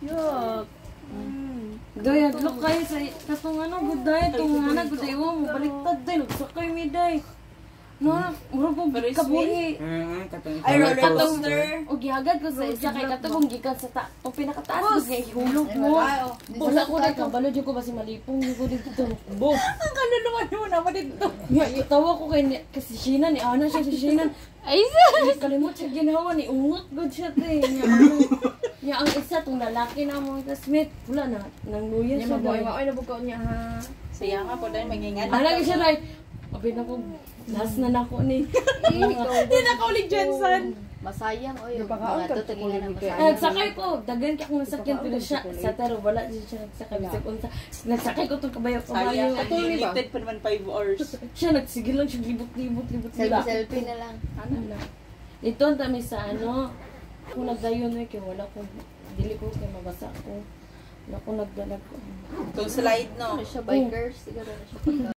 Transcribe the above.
Yuck. Dayag lo kayo sa katong ano guday tong ana guday mo baliktad din sakay mi day. No, mura po kabuhi. Ay, roller coaster. O gihagad ko sa isa kay katong gikan sa tong pinakataas nga ihulog mo. Wala ko dai kabalo jud ko basi malipong ko dito. Bo. Ang kano naman mo naman dito. Nga itawa ko kay kasi Sheena ni ana siya si Sheena. Ay, sa. Kalimot siya ginawa ni ungot good siya te. Nya ang isa tong lalaki na mo Smith wala na nang luya Nya siya. mabuhay maoy na bukaw niya ha. Siya nga po dahil mangingan. Ala siya like abi na ko last na nako ni. Hindi na kaulig Jensen. Masayang oy. Napakaon ka, Tutulingan ang tutuloy ka. masayang. Nagsakay ko, dagan ka kung nasakyan pero siya sa taro wala siya nagsakay bisag unsa. Nagsakay ko tong kabayo. Sayang, Katuloy ba? limited pa naman 5 hours. Siya nagsigil lang siya libot sila. Selfie na lang. Ano na. Dito ang tami sa ano, kung nagdayon na kaya wala ko, dili ko kaya mabasa ko. Wala ko nagdalag ko. Kung slide, no? Ano siya, bikers? Siguro na siya.